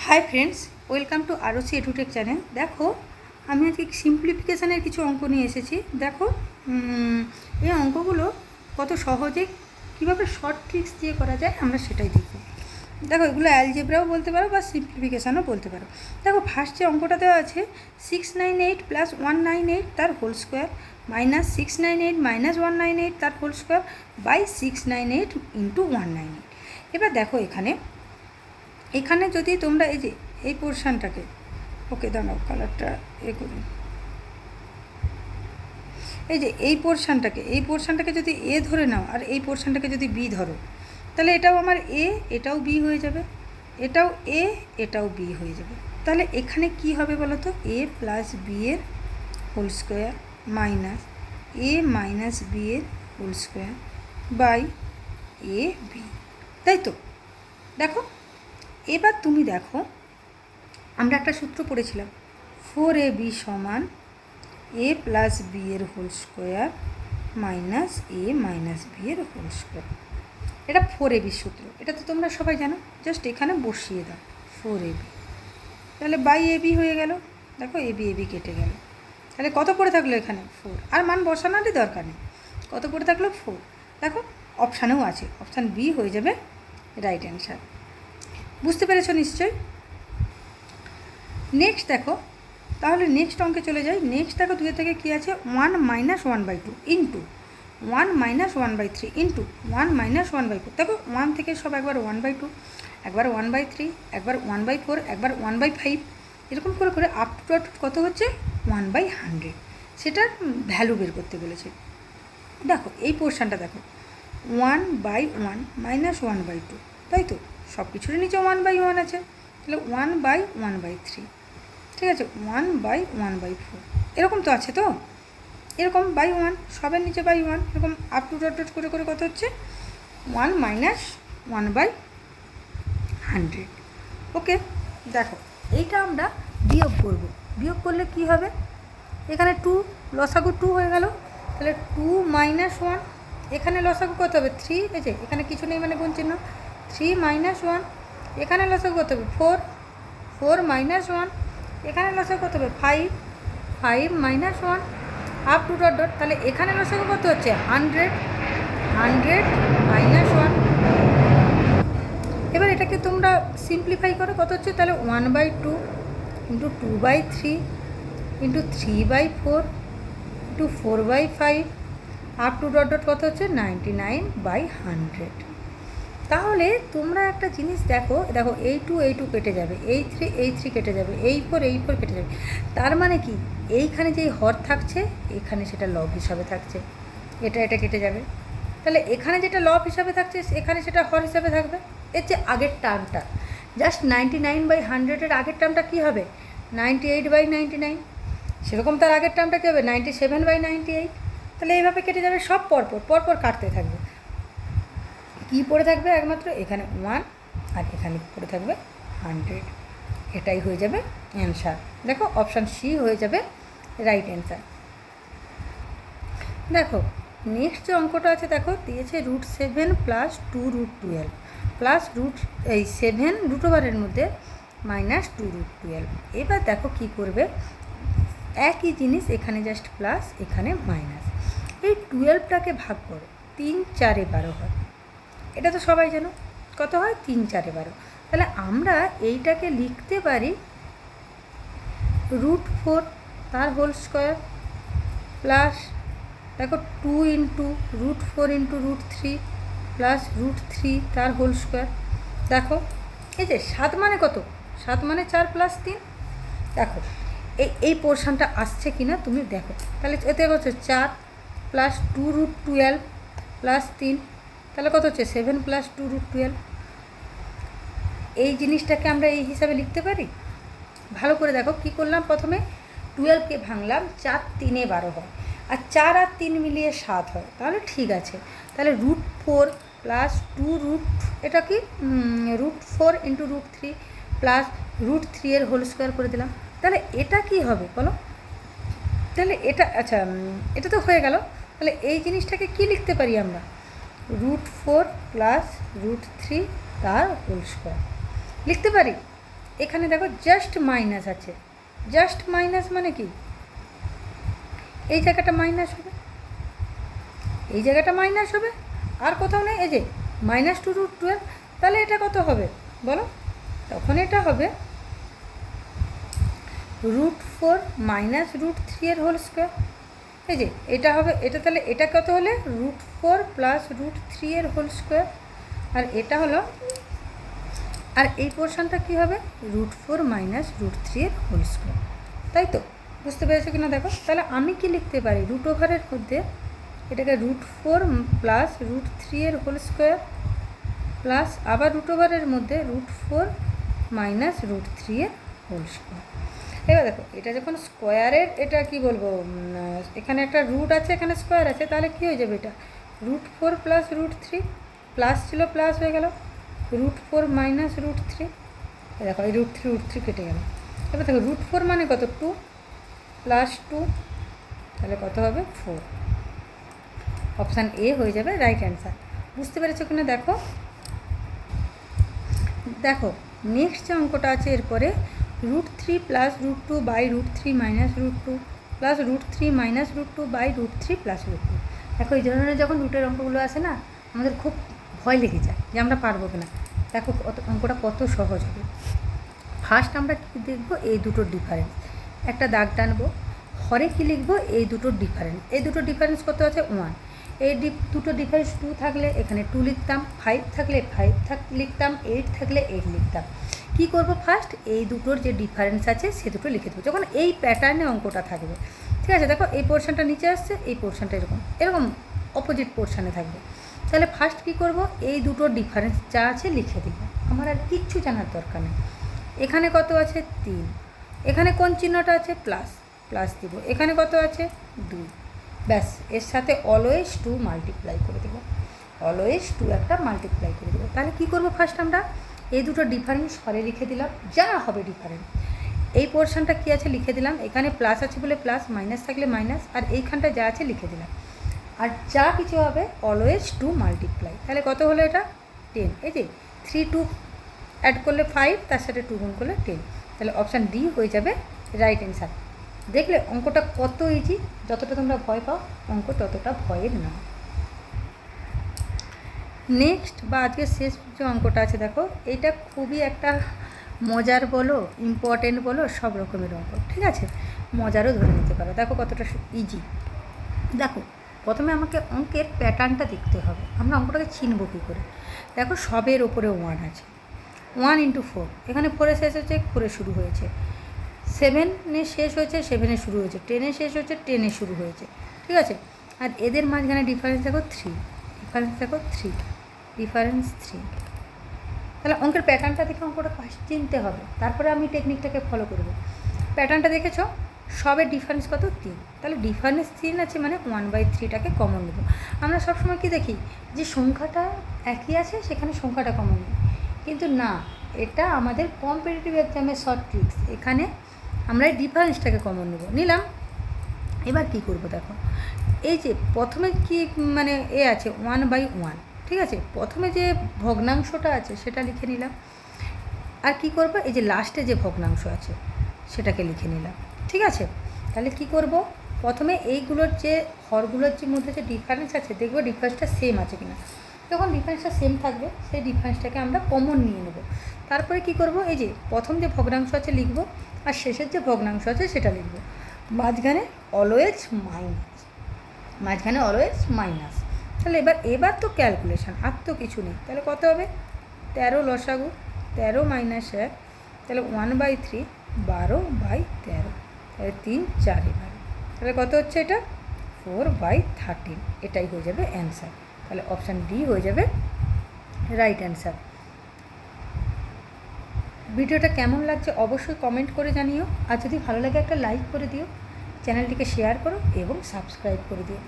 High friends, welcome to ROC edutech channel. দেখো, আমি আজকে সিম্পলিফিকেশানের কিছু অঙ্ক নিয়ে এসেছি। দেখো, এই অঙ্কগুলো কত সহজে কীভাবে শর্ট ট্রিক্স দিয়ে করা যায় আমরা সেটাই দেখব। দেখো, এগুলো অ্যালজেব্রাও বলতে পারো বা সিম্পলিফিকেশানও বলতে পারো। দেখো, ফার্স্ট যে অঙ্কটা দেওয়া আছে 698 প্লাস 198 তার হোল স্কোয়ার মাইনাস 698 মাইনাস 198 তার হোল স্কোয়ার বাই 698 ইন্টু 198। এবার দেখো, এখানে যদি তোমরা এই পোর্শানটাকে, ওকে দাঁড়াও কালারটা করি, এই পোর্শানটাকে যদি এ ধরে নাও আর এই পোর্শানটাকে যদি বি ধরো, তাহলে এটাও আমার এ, এটাও বি হয়ে যাবে, এটাও এ, এটাও বি হয়ে যাবে। তাহলে এখানে কি হবে বলো তো? এ প্লাস বি এর whole square minus A minus B এর whole square by A B, তাই তো? দেখো, এবার তুমি দেখো, আমরা একটা সূত্র পড়েছিলাম, 4ab সমান এ প্লাস বি এর whole square minus A minus B এর হোল স্কোয়ার। এটা 4ab সূত্র, এটা তো তোমরা সবাই জানো। জাস্ট এখানে বসিয়ে দাও 4ab, তাহলে বাই এবি হয়ে গেল। দেখো, এবি কেটে গেল, তাহলে কত পড়ে থাকলো এখানে? 4। আর মান বসানোরই দরকার নেই, কত পড়ে থাকলো? 4। দেখো, অপশানেও আছে, অপশান বি হয়ে যাবে রাইট অ্যান্সার। বুঝতে পেরেছো নিশ্চয়ই? নেক্সট দেখো, তাহলে নেক্সট অঙ্কে চলে যাই। নেক্সট দেখো, 2 থেকে কী আছে? 1 minus 1/2 into 1 minus 1/3 into 1 minus 1/4। দেখো, 1 থেকে সব একবার 1/2, একবার 1/3, একবার 1/4, একবার 1/5, এরকম করে করে আপ টু কত হচ্ছে? 1/100। সেটার ভ্যালু বের করতে বলেছে। দেখো, এই পোর্শনটা দেখো, 1/1 মাইনাস 1/2, তাই তো? সব কিছুরই নিচে 1/1 আছে, তাহলে 1/1/3, ঠিক আছে? 1/1/4 এরকম তো আছে, তো এরকম বাই 1, সবের নিচে বাই 1, এরকম আপ টু ডট করে করে কত হচ্ছে? 1 মাইনাস 1/100। ওকে, দেখো, এইটা আমরা বিয়োগ করব। বিয়োগ করলে কি হবে? এখানে 2, লসাগু 2 হয়ে গেল, তাহলে 2 মাইনাস 1, এখানে লসাগু কত হবে? 3, এখানে কিছু নেই মানে গুণ চিহ্ন, 3 মাইনাস 1, এখানে লসাগু কত হবে? 4 মাইনাস 1, এখানে লসাগু কত হবে? 5 minus 1, up to dot dot, তাহলে এখানে লসাগু কত হচ্ছে? 100 মাইনাস 1। এবার এটাকে তোমরা সিম্পলিফাই করো, কত হচ্ছে? তাহলে 1/2 into 2/3 into 3/4 into 4/5 up to dot dot কত হচ্ছে? 99/100। তাহলে তোমরা একটা জিনিস দেখো, এই টু কেটে যাবে, এই থ্রি কেটে যাবে, এই ফোর কেটে যাবে। তার মানে কি, এইখানে যেই হর থাকছে এখানে সেটা লব হিসাবে থাকছে, এটা কেটে যাবে। তাহলে এখানে যেটা লব হিসাবে থাকছে এখানে সেটা হর হিসাবে থাকবে। এর যে আগের টার্মটা, জাস্ট 99/100-এর আগের টার্মটা কী হবে? 98/99। সেরকম তার আগের টার্মটা কী হবে? 97/98। তাহলে এইভাবে কেটে যাবে, সব পরপর কাটতে থাকবে। কী পড়ে থাকবে? একমাত্র এখানে 1 আর এখানে পড়ে থাকবে 100। এটাই হয়ে যাবে অ্যান্সার। দেখো, অপশান সি হয়ে যাবে রাইট অ্যান্সার। দেখো, নেক্সট যে অঙ্কটা আছে, দেখো দিয়েছে √7 প্লাস 2√12 প্লাস √7 √ওভারের মধ্যে মাইনাস 2√12। এবার দেখো কি করবে, একই জিনিস, এখানে জাস্ট প্লাস, এখানে মাইনাস। এই 12টাকে ভাগ করো, 3 4 12 হয়, এটা তো সবাই জানো। কত হয়? 3 4 12। তাহলে আমরা এইটাকে লিখতে পারি √4 তার হোল স্কোয়ার প্লাস, দেখো 2 ইন্টু √4 ইন্টু √3 প্লাস √3 তার হোল স্কোয়ার। দেখো, এই যে 7 মানে কত? 7 মানে 4 প্লাস 3। দেখো, এই পোর্শনটা আসছে কি না তুমি দেখো। তাহলে এতে হচ্ছে 4 প্লাস 2√12 প্লাস 3, তাহলে কত হচ্ছে? 7 প্লাস 2√12। এই জিনিসটাকে আমরা এই হিসাবে লিখতে পারি। ভালো করে দেখো, কি করলাম? প্রথমে 12কে ভাঙলাম, 4 3 12 হয়, আর 4 আর 3 মিলিয়ে 7 হয়, তাহলে ঠিক আছে। তাহলে √4 প্লাস 2 এটা কি √4 ইন্টু √3 প্লাস √3 এর হোল স্কোয়ার করে দিলাম। তাহলে এটা কি হবে বলো? তাহলে এটা, আচ্ছা, এটা তো হয়ে গেল। তাহলে এই জিনিসটাকে কি লিখতে পারি আমরা? √4 প্লাস √3 তার হোল স্কোয়ার লিখতে পারি। এখানে দেখো জাস্ট মাইনাস আছে, জাস্ট মাইনাস মানে কি এই জায়গাটা মাইনাস হবে, এই জায়গাটা মাইনাস হবে, আর কোথাও নেই। এই যে -2√12, তাহলে এটা কত হবে বলো? তখন এটা হবে √4 -√3 এর হোল স্কোয়ার। এই যে এটা হবে, এটা তাহলে এটা কত হলে √4 + √3 এর হোল স্কোয়ার। আর এটা হলো, আর এই পোর্শনটা কী হবে √4 -√3 এর হোল স্কোয়ার। তাই তো? বুঝতে পেরেছো কিনা দেখো। তাহলে আমি কি লিখতে পারি, √ওভারের মধ্যে এটাকে √4 + √3 এর হোল স্কোয়ার প্লাস আবার √ওভারের মধ্যে √4 -√3 এর হোল স্কোয়ার। এবার দেখো এটা যখন স্কোয়ারের, এটা কি বলবো, এখানে একটা রুট আছে, এখানে স্কোয়ার আছে, তাহলে কী হয়ে যাবে এটা √4 + √3, প্লাস ছিল প্লাস হয়ে গেল, √4 -√3। দেখো এই √3 কেটে গেল। এবার দেখো √4 মানে কত 2 + 2, তাহলে কত হবে 4। অপশান এ হয়ে যাবে রাইট অ্যান্সার। বুঝতে পেরেছো কিনা দেখো। দেখো নেক্সট যে অঙ্কটা আছে এরপরে √3 + √2 / √3 - √2 + √3 - √2 / √3 + √2। দেখো এই ধরনের যখন রুটের অঙ্কগুলো আসে না, আমাদের খুব ভয় লেগে যায় যে আমরা পারবো কিনা। দেখো অঙ্কটা কত সহজ হবে। ফার্স্ট আমরা কী দেখবো, এই দুটোর ডিফারেন্স, একটা দাগ টানবো, হরে কী লিখবো, এই দুটোর ডিফারেন্স। এই দুটোর ডিফারেন্স কত আছে 1, এই দুটো ডিফারেন্স 2 থাকলে এখানে 2 লিখতাম, 5 থাকলে 5 লিখতাম, 8 থাকলে 8 লিখতাম। কী করবো, ফার্স্ট এই দুটোর যে ডিফারেন্স আছে সে দুটো লিখে দেবো, যখন এই প্যাটার্নে অঙ্কটা থাকবে। ঠিক আছে, দেখো এই পোর্শনটা নিচে আসছে, এই পোর্শনটা এরকম অপোজিট পোর্শনে থাকবে। তাহলে ফার্স্ট কী করবো, এই দুটোর ডিফারেন্স যা আছে লিখে দিব, আমার আর কিচ্ছু জানার দরকার নেই। এখানে কত আছে 3, এখানে কোন চিহ্নটা আছে প্লাস দিব, এখানে কত আছে 2, ব্যাস এর সাথে অলওয়েজ 2 মাল্টিপ্লাই করে দেবো, অলওয়েজ 2 একটা মাল্টিপ্লাই করে দেবো। তাহলে কী করবো, ফার্স্ট আমরা এই দুটো ডিফারেন্স হরে লিখে দিলাম, যা হবে ডিফারেন্স। এই পোর্শনটা কী আছে লিখে দিলাম, এখানে প্লাস আছে বলে প্লাস, মাইনাস থাকলে মাইনাস, আর এইখানটা যা আছে লিখে দিলাম। আর যা কিছু হবে অলওয়েজ 2 মাল্টিপ্লাই। তাহলে কত হলো এটা 10। এই যে 3 2 অ্যাড করলে 5, তার সাথে 2 গুণ করলে 10। তাহলে অপশান ডি হয়ে যাবে রাইট অ্যান্সার। দেখলে অঙ্কটা কত ইজি, যতটা তোমরা ভয় পাও অঙ্ক ততটা ভয়ের না। নেক্সট বা আজকে শেষ যে অঙ্কটা আছে দেখো, এটা খুবই একটা মজার বলো, ইম্পর্টেন্ট বলো, সব রকমের অঙ্ক। ঠিক আছে, মজারও ধরে নিতে পারো। দেখো কতটা ইজি। দেখো প্রথমে আমাকে অঙ্কের প্যাটার্নটা দেখতে হবে, আমরা অঙ্কটাকে চিনব কী করে। দেখো সবের ওপরে 1 আছে, 1 × 4, এখানে 4-এ শেষ হয়েছে, 4-এ শুরু হয়েছে, 7-এ শেষ হয়েছে, 7-এ শুরু হয়েছে, 10-এ শেষ হয়েছে, 10-এ শুরু হয়েছে। ঠিক আছে, আর এদের মাঝখানে ডিফারেন্স দেখো 3, ডিফারেন্স দেখো 3, ডিফারেন্স 3। তাহলে অঙ্কের প্যাটার্নটা দেখে অঙ্কটা ফার্স্ট চিনতে হবে, তারপরে আমি টেকনিকটাকে ফলো করব। প্যাটার্নটা দেখেছো, সবের ডিফারেন্স কত 3, তাহলে ডিফারেন্স 3 আছে মানে 1/3টাকে কমন নেব। আমরা সবসময় কি দেখি যে সংখ্যাটা একই আছে, সেখানে সংখ্যাটা কমন নেই, কিন্তু না, এটা আমাদের কম্পিটিটিভ এক্সামের শর্ট ট্রিক্স। এখানে আমরা এই ডিফারেন্সটাকে কমন নেব, নিলাম। এবার কি করব দেখো, এই যে প্রথমে কি মানে এ আছে 1/1, ঠিক আছে, প্রথমে যে ভগ্নাংশটা আছে সেটা লিখে নিলাম। আর কি করব, এই যে লাস্টে যে ভগ্নাংশ আছে সেটাকে লিখে নিলাম। ঠিক আছে, তাহলে কি করব, প্রথমে এইগুলোর যে হরগুলোর যে মধ্যে যে ডিফারেন্স আছে দেখব ডিফারেন্সটা সেম আছে কিনা। যখন ডিফারেন্সটা সেম থাকবে সেই ডিফারেন্সটাকে আমরা কমন নিয়ে নেব। তারপরে কি করব, এই যে প্রথম যে ভগ্নাংশ আছে লিখব, আর শেষের যে ভগ্নাংশ আছে সেটা লিখব। মাঝখানে অলওয়েজ মাইনাস, মাঝখানে অলওয়েজ মাইনাস। তাহলে এবার তো ক্যালকুলেশান, আর তো কিছু নেই। তাহলে কত হবে 13 লসাগু, 13 - 1, তাহলে 1/3, 12/13, তাহলে 3 4 12, তাহলে কত হচ্ছে এটা 4/13। এটাই হয়ে যাবে অ্যান্সার। তাহলে অপশান ডি হয়ে যাবে রাইট অ্যান্সার। ভিডিওটা কেমন লাগছে অবশ্যই কমেন্ট করে জানিও, আর যদি ভালো লাগে একটা লাইক করে দিও, চ্যানেলটিকে শেয়ার করো এবং সাবস্ক্রাইব করে দিও।